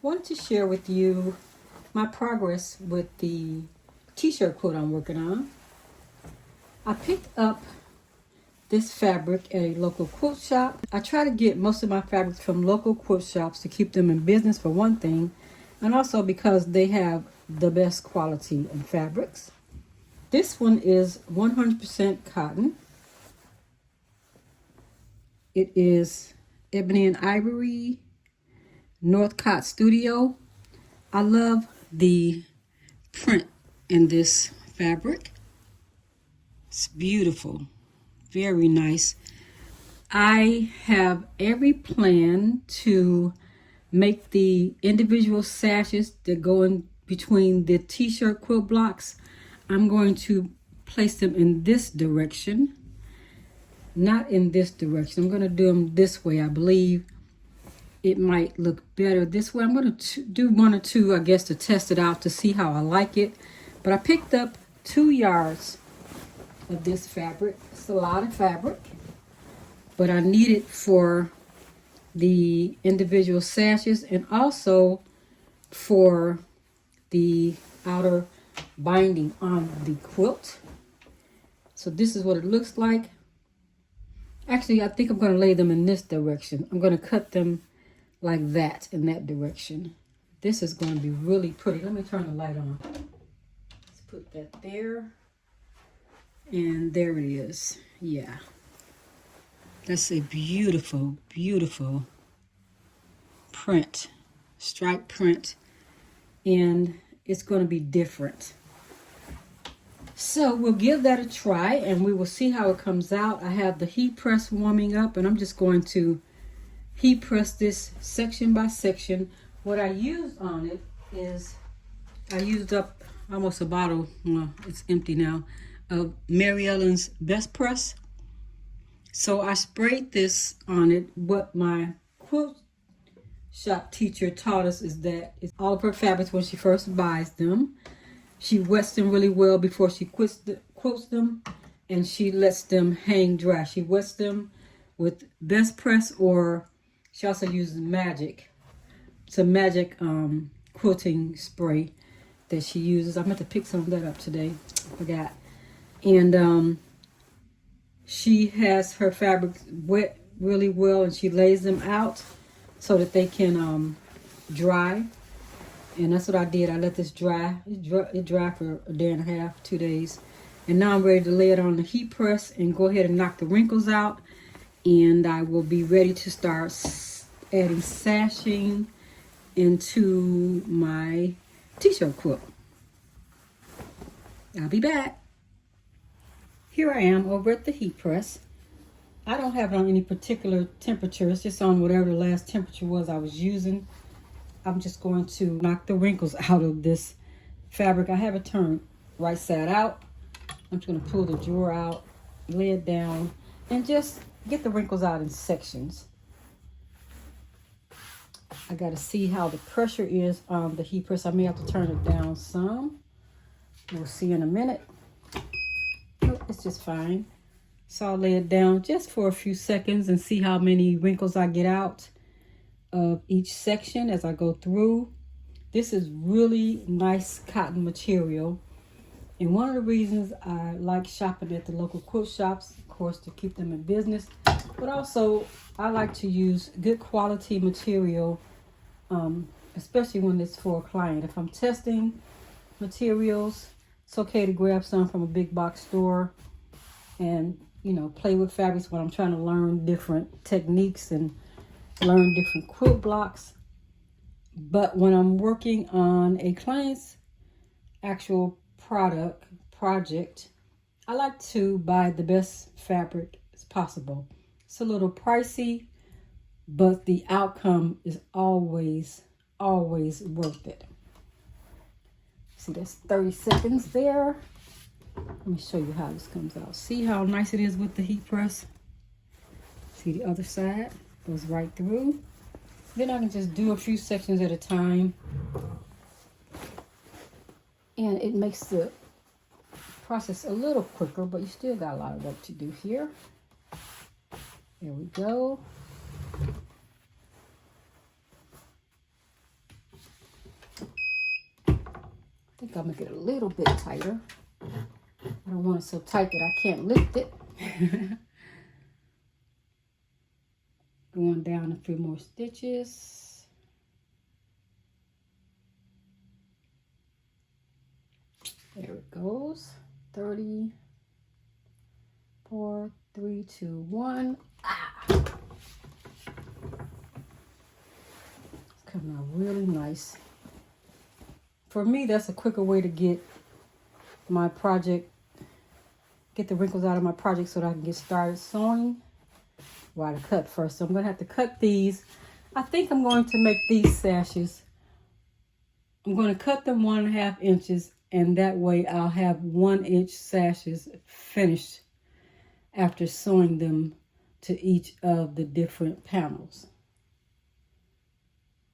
Wanted to share with you my progress with the T-shirt quilt I'm working on. I picked up this fabric at a local quilt shop. I try to get most of my fabrics from local quilt shops to keep them in business for one thing, and also because they have the best quality in fabrics. This one is 100% cotton. It is Ebony and Ivory Northcott Studio. I love the print in this fabric. It's beautiful, very nice. I have every plan to make the individual sashes that go in between the T-shirt quilt blocks. I'm going to place them in this direction, not in this direction. I'm going to do them this way. I believe it might look better this way. I'm going to do one or two, I guess, to test it out to see how I like it. But I picked up 2 yards of this fabric. It's a lot of fabric, but I need it for the individual sashes and also for the outer binding on the quilt. So this is what it looks like. Actually, I think I'm going to lay them in this direction. I'm going to cut them like that, in that direction. This is going to be really pretty. Let me turn the light on. Let's put that there. And there it is. Yeah. That's a beautiful, beautiful print. Stripe print. And it's going to be different. So we'll give that a try and we will see how it comes out. I have the heat press warming up and I'm just going to heat press this section by section. What I used on it is I used up almost a bottle, well, it's empty now, of Mary Ellen's Best Press. So I sprayed this on it. What my quilt shop teacher taught us is that it's all of her fabrics when she first buys them. She wets them really well before she quilts them, and she lets them hang dry. She wets them with Best Press, or she also uses Magic. It's a Magic quilting spray that she uses. I meant to pick some of that up today. I forgot. And she has her fabrics wet really well, and she lays them out so that they can dry. And that's what I did. I let this dry. It dry for a day and a half, 2 days. And now I'm ready to lay it on the heat press and go ahead and knock the wrinkles out. And I will be ready to start adding sashing into my T-shirt quilt. I'll be back. Here I am over at the heat press. I don't have it on any particular temperature. It's just on whatever the last temperature was I was using. I'm just going to knock the wrinkles out of this fabric. I have it turned right side out. I'm just going to pull the drawer out, lay it down, and just get the wrinkles out in sections. I got to see how the pressure is on the heat press. I may have to turn it down some. We'll see in a minute. Oh, it's just fine. So I'll lay it down just for a few seconds and see how many wrinkles I get out of each section as I go through. This is really nice cotton material, and one of the reasons I like shopping at the local quilt shops, of course, to keep them in business, but also I like to use good quality material, especially when it's for a client. If I'm testing materials, it's okay to grab some from a big box store and, you know, play with fabrics when I'm trying to learn different techniques and learn different quilt blocks. But when I'm working on a client's actual project, I like to buy the best fabric as possible. It's a little pricey, but the outcome is always worth it. See, that's 30 seconds there. Let me show you how this comes out. See how nice it is with the heat press? See the other side? Goes right through. Then I can just do a few sections at a time, and it makes the process a little quicker, but you still got a lot of work to do here. There we go. think I'll make it a little bit tighter. I don't want it so tight that I can't lift it. Going down a few more stitches. There it goes. 30, 4, 3, 2, 1. Ah! It's coming out really nice. For me, that's a quicker way to get my project, get the wrinkles out of my project so that I can get started sewing. Well, to cut first. So I'm going to have to cut these. I think I'm going to make these sashes. I'm going to cut them 1.5 inches, and that way I'll have 1-inch sashes finished after sewing them to each of the different panels.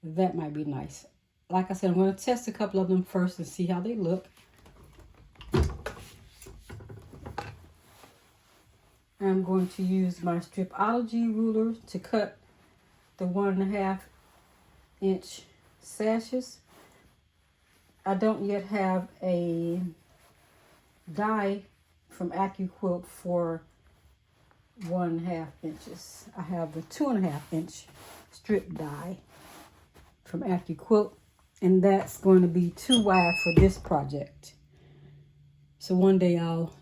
That might be nice. Like I said, I'm going to test a couple of them first and see how they look. I'm going to use my Stripology Ruler to cut the 1.5 inch sashes. I don't yet have a die from Quilt for 1.5 inches. I have the 2.5 inch strip die from Quilt, and that's going to be too wide for this project. So one day I'll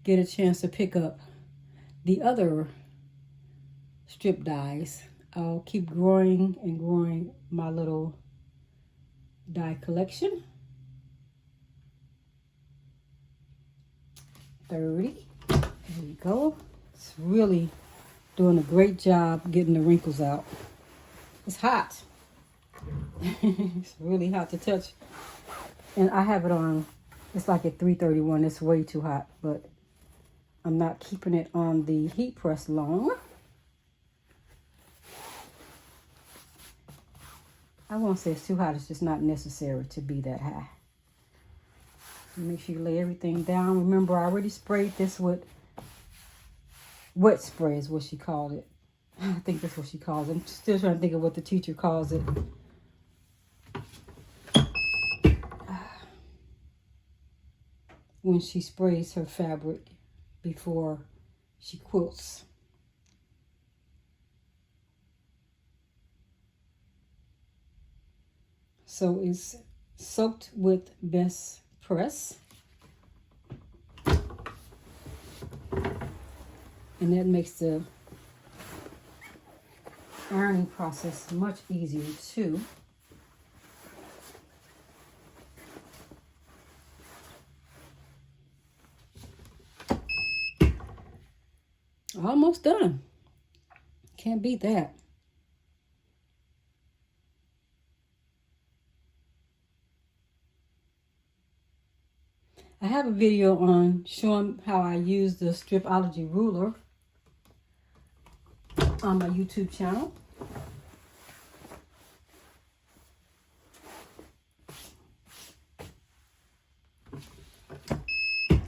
get a chance to pick up the other strip dies. I'll keep growing and growing my little die collection. 30. There you go. It's really doing a great job getting the wrinkles out. It's hot. It's really hot to touch. And I have it on, it's like at 331. It's way too hot, but I'm not keeping it on the heat press long. I won't say it's too hot, it's just not necessary to be that high. Make sure you lay everything down. Remember, I already sprayed this with wet spray is what she called it. I think that's what she calls it. I'm still trying to think of what the teacher calls it. When she sprays her fabric before she quilts. So it's soaked with best press. And that makes the ironing process much easier too. Almost done. Can't beat that. I have a video on showing how I use the Stripology Ruler on my YouTube channel.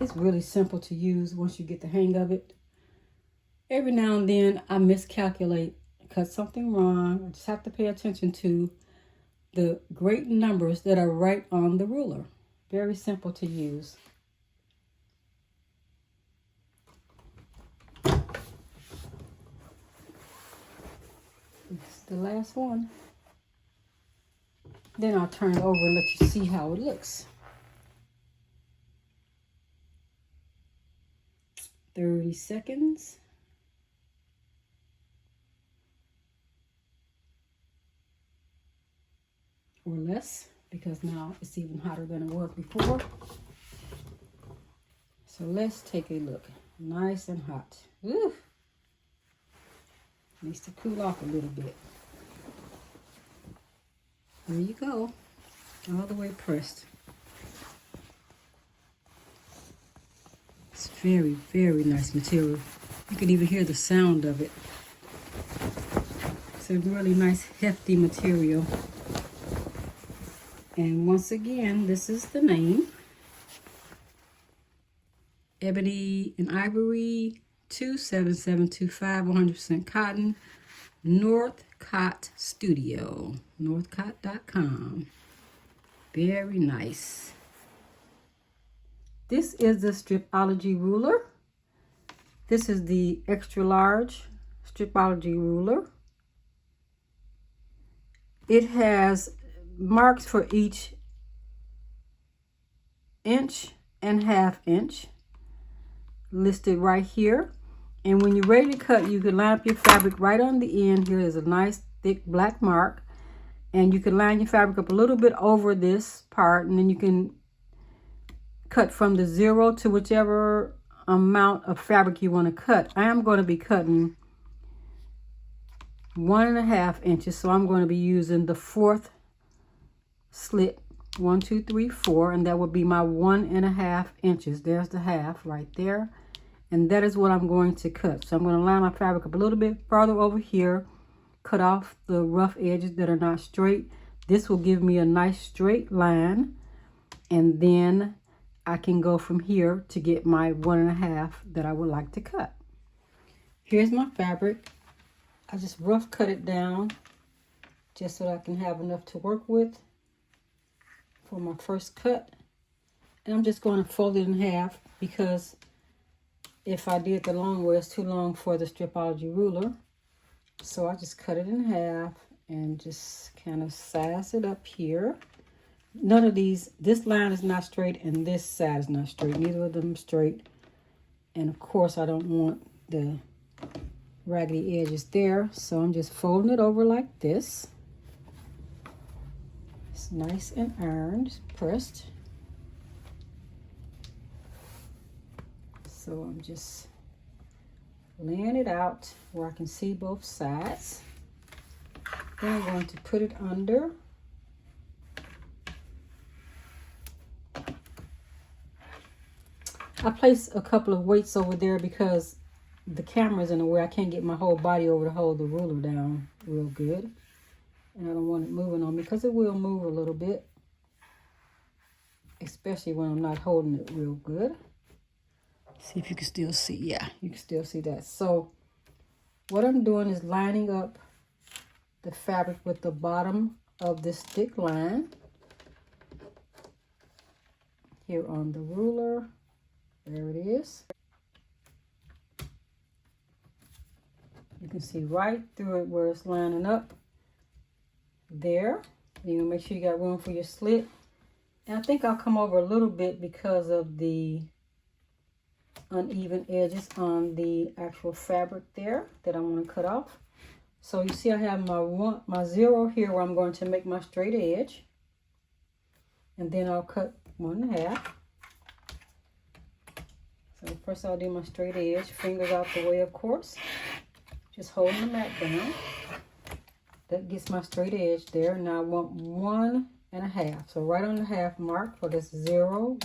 It's really simple to use once you get the hang of it. Every now and then I miscalculate, cut something wrong. I just have to pay attention to the great numbers that are right on the ruler. Very simple to use. This is the last one. Then I'll turn it over and let you see how it looks. 30 seconds. Or less, because now it's even hotter than it was before. So let's take a look. Nice and hot. Woo! Needs to cool off a little bit. There you go. All the way pressed. It's very, very nice material. You can even hear the sound of it. It's a really nice, hefty material. And once again, this is the name. Ebony and Ivory 27725, 100% cotton, Northcott Studio, northcott.com. Very nice. This is the Stripology Ruler. This is the extra large Stripology Ruler. It has marks for each inch and ½ inch listed right here. And when you're ready to cut, you can line up your fabric right on the end. Here is a nice thick black mark. And you can line your fabric up a little bit over this part, and then you can cut from the 0 to whichever amount of fabric you want to cut. I am going to be cutting 1½ inches, so I'm going to be using the 4th slit, 1, 2, 3, 4, and that would be my 1½ inches. There's the half right there, and that is what I'm going to cut. So I'm going to line my fabric up a little bit farther over here, cut off the rough edges that are not straight. This will give me a nice straight line, and then I can go from here to get my 1½ that I would like to cut. Here's my fabric. I just rough cut it down just so that I can have enough to work with for my first cut. And I'm just going to fold it in half, because if I did the long way, it's too long for the Stripology Ruler. So I just cut it in half and just kind of size it up here. None of these, this line is not straight and this side is not straight. Neither of them straight. And of course I don't want the raggedy edges there. So I'm just folding it over like this. It's nice and ironed, pressed. So I'm just laying it out where I can see both sides. Then I'm going to put it under. I place a couple of weights over there because the camera's in the way. I can't get my whole body over to hold the ruler down real good. And I don't want it moving on me, because it will move a little bit, especially when I'm not holding it real good. See if you can still see. Yeah, you can still see that. So what I'm doing is lining up the fabric with the bottom of this thick line here on the ruler. There it is. You can see right through it where it's lining up there. You make sure you got room for your slit. And I think I'll come over a little bit because of the uneven edges on the actual fabric there that I want to cut off. So you see I have my 0 here where I'm going to make my straight edge, and then I'll cut 1½. So first I'll do my straight edge, fingers out the way, of course, just holding the mat down. That gets my straight edge there. Now I want 1½ so right on the half mark for this 0,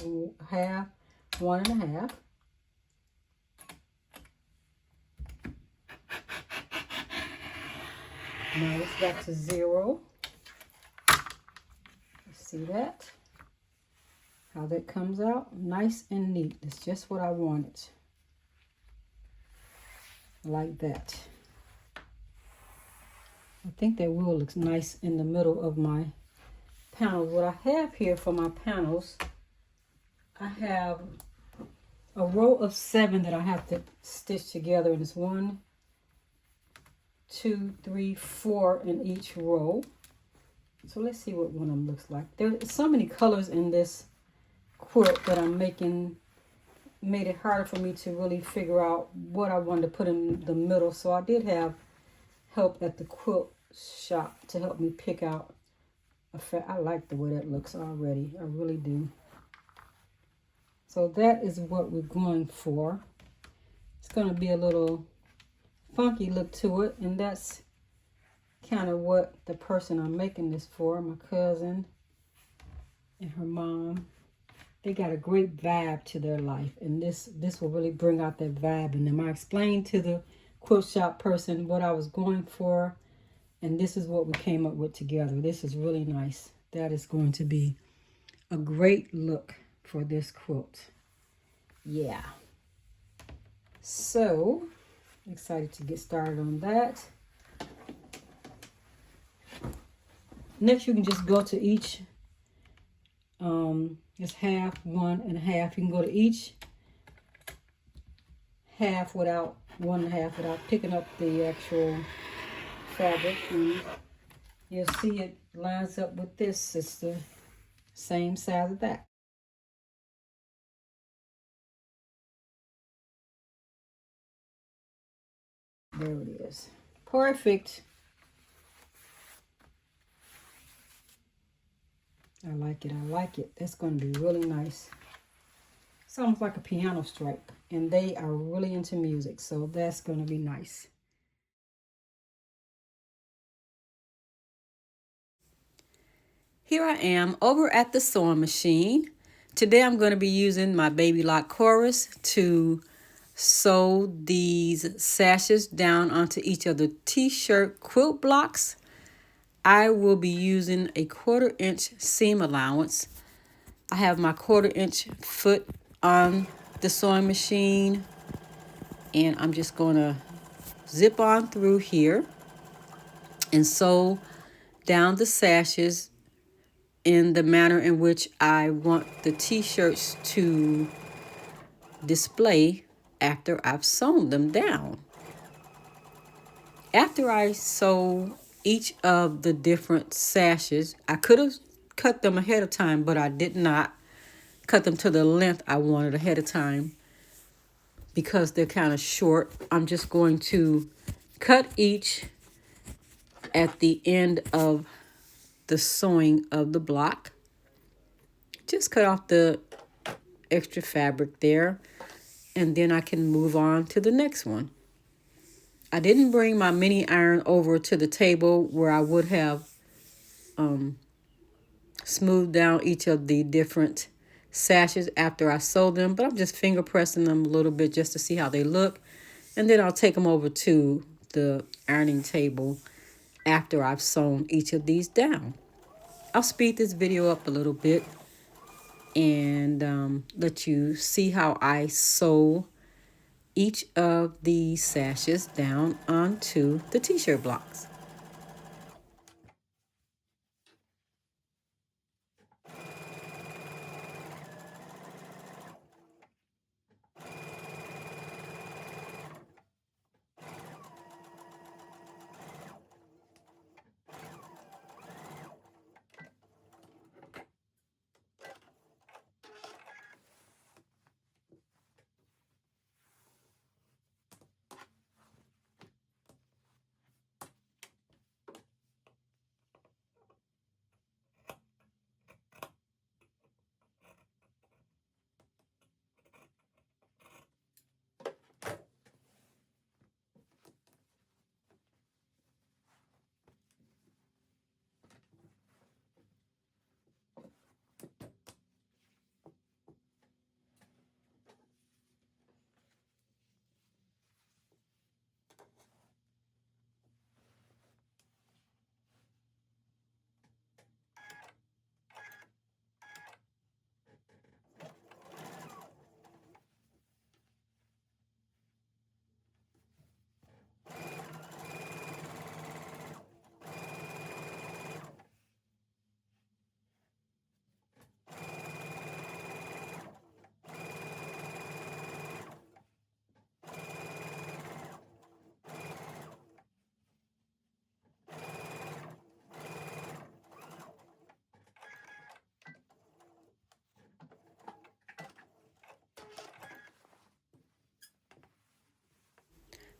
½ 1½. Now it's back to 0. See that? How that comes out? Nice and neat. It's just what I wanted. Like that. I think that will look nice in the middle of my panels. What I have here for my panels, I have a row of 7 that I have to stitch together, and it's 1, 2, 3, 4 in each row. So let's see what one of them looks like. There's so many colors in this quilt that I'm making, made it harder for me to really figure out what I wanted to put in the middle. So I did have help at the quilt shop to help me pick out I like the way that looks already. I really do. So that is what we're going for. It's going to be a little funky look to it, and that's kind of what the person I'm making this for, my cousin and her mom, they got a great vibe to their life, and this will really bring out that vibe in them. I explained to the quilt shop person what I was going for, and this is what we came up with together. This is really nice. That is going to be a great look for this quilt. Yeah. So excited to get started on that. Next, you can just go to each It's half, one and a half. You can go to each half without one and a half without picking up the actual fabric. And you'll see it lines up with this. It's the same size as that. There it is. Perfect. I like it. I like it. That's going to be really nice. It's almost like a piano stripe. And they are really into music. So that's going to be nice. Here I am over at the sewing machine. Today I'm going to be using my Baby Lock Chorus to sew these sashes down onto each of the T-shirt quilt blocks. I will be using a 1/4 inch seam allowance. I have my 1/4 inch foot on the sewing machine, and I'm just going to zip on through here and sew down the sashes in the manner in which I want the t-shirts to display after I've sewn them down. After I sew each of the different sashes, I could have cut them ahead of time, but I did not cut them to the length I wanted ahead of time because they're kind of short. I'm just going to cut each at the end of the sewing of the block. Just cut off the extra fabric there, and then I can move on to the next one. I didn't bring my mini iron over to the table where I would have smoothed down each of the different sashes after I sewed them, but I'm just finger pressing them a little bit just to see how they look, and then I'll take them over to the ironing table after I've sewn each of these down. I'll speed this video up a little bit and let you see how I sew each of the sashes down onto the t-shirt blocks.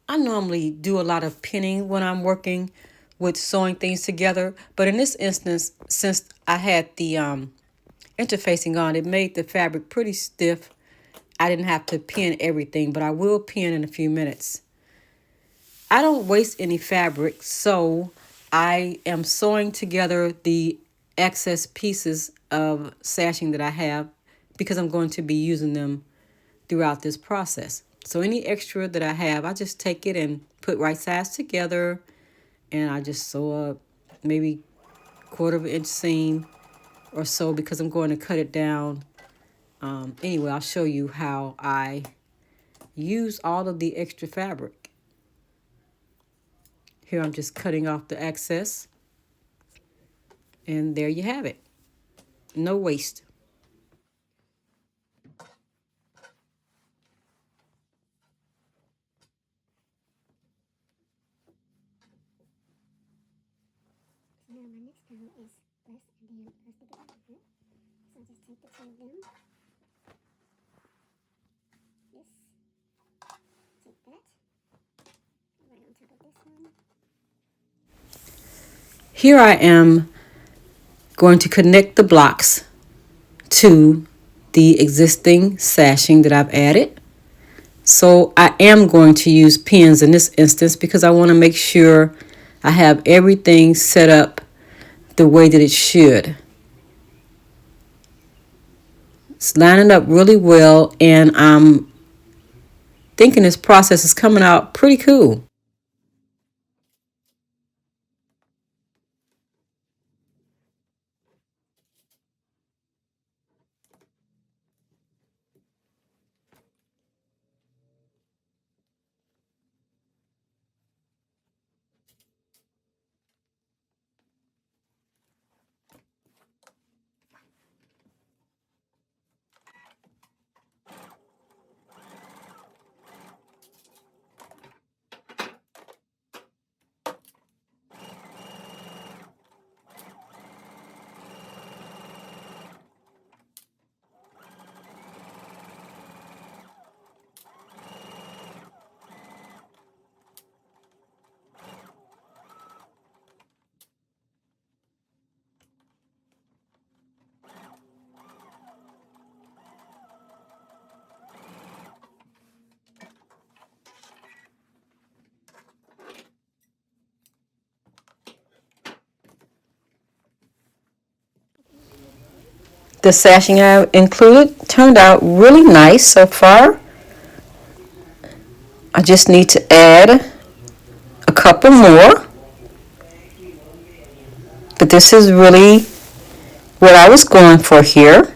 I normally do a lot of pinning when I'm working with sewing things together, but in this instance, since I had the interfacing on, it made the fabric pretty stiff. I didn't have to pin everything, but I will pin in a few minutes. I don't waste any fabric, so I am sewing together the excess pieces of sashing that I have because I'm going to be using them throughout this process. So any extra that I have, I just take it and put right sides together, and I just sew up maybe 1/4 inch seam or so because I'm going to cut it down. Anyway, I'll show you how I use all of the extra fabric. Here I'm just cutting off the excess, and there you have it. No waste. my next panel is less and then stick it back over. So I just take the two of them. This. Take that. Right on top of this one. Here I am going to connect the blocks to the existing sashing that I've added. So I am going to use pins in this instance because I want to make sure I have everything set up the way that it should. It's lining up really well, and I'm thinking this process is coming out pretty cool. The sashing I included turned out really nice so far. I just need to add a couple more, but this is really what I was going for here.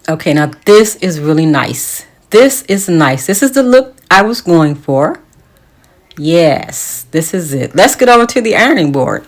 Okay, now this is really nice. This is nice. This is the look I was going for. Yes, this is it. Let's get over to the ironing board.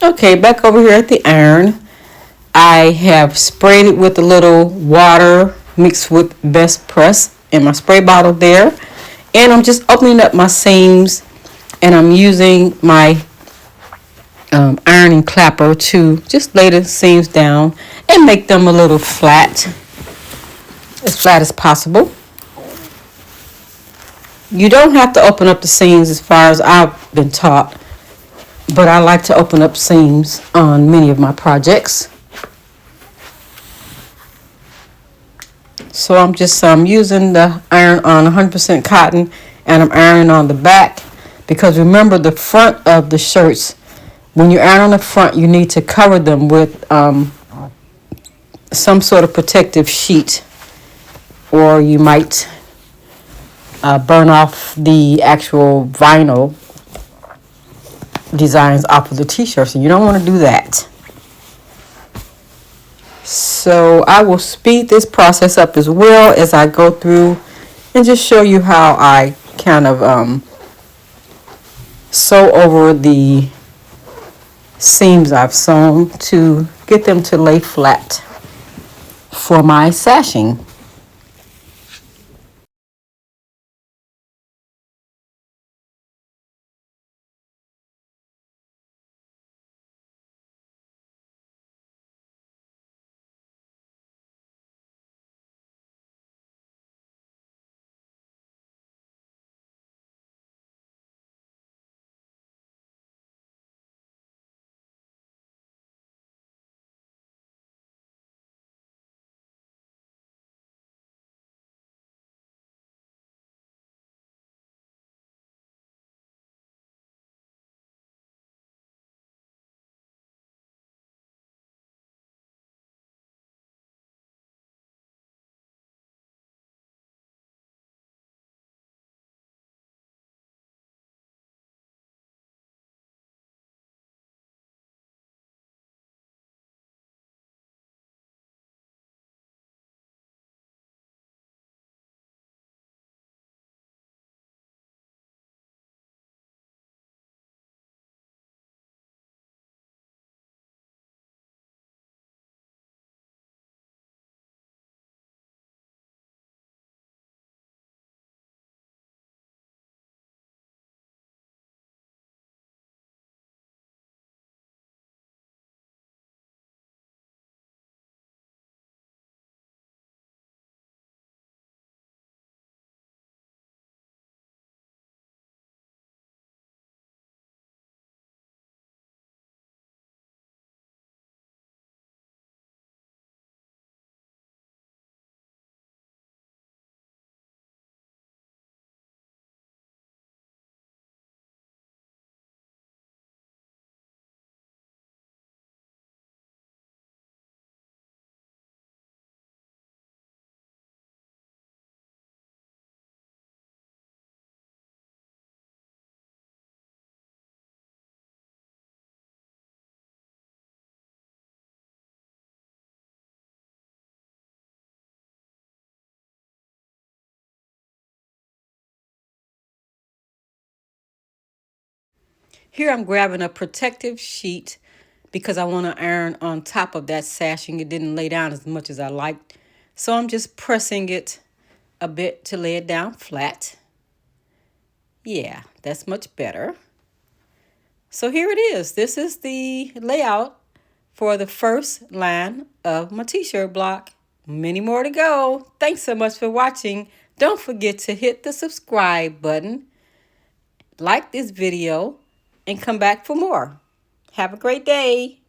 Okay, back over here at the iron. I have sprayed it with a little water mixed with Best Press in my spray bottle there. And I'm just opening up my seams, and I'm using my ironing clapper to just lay the seams down and make them a little flat as possible. You don't have to open up the seams as far as I've been taught, but I like to open up seams on many of my projects. So I'm just using the iron on 100% cotton, and I'm ironing on the back, because remember, the front of the shirts, when you iron on the front, you need to cover them with some sort of protective sheet, or you might burn off the actual vinyl designs off of the t-shirts, and you don't want to do that. So I will speed this process up as well as I go through and just show you how I kind of sew over the seams I've sewn to get them to lay flat for my sashing. Here I'm grabbing a protective sheet because I want to iron on top of that sashing. It didn't lay down as much as I liked. So I'm just pressing it a bit to lay it down flat. Yeah, that's much better. So here it is. This is the layout for the first line of my t-shirt block. Many more to go. Thanks so much for watching. Don't forget to hit the subscribe button, like this video, and come back for more. Have a great day.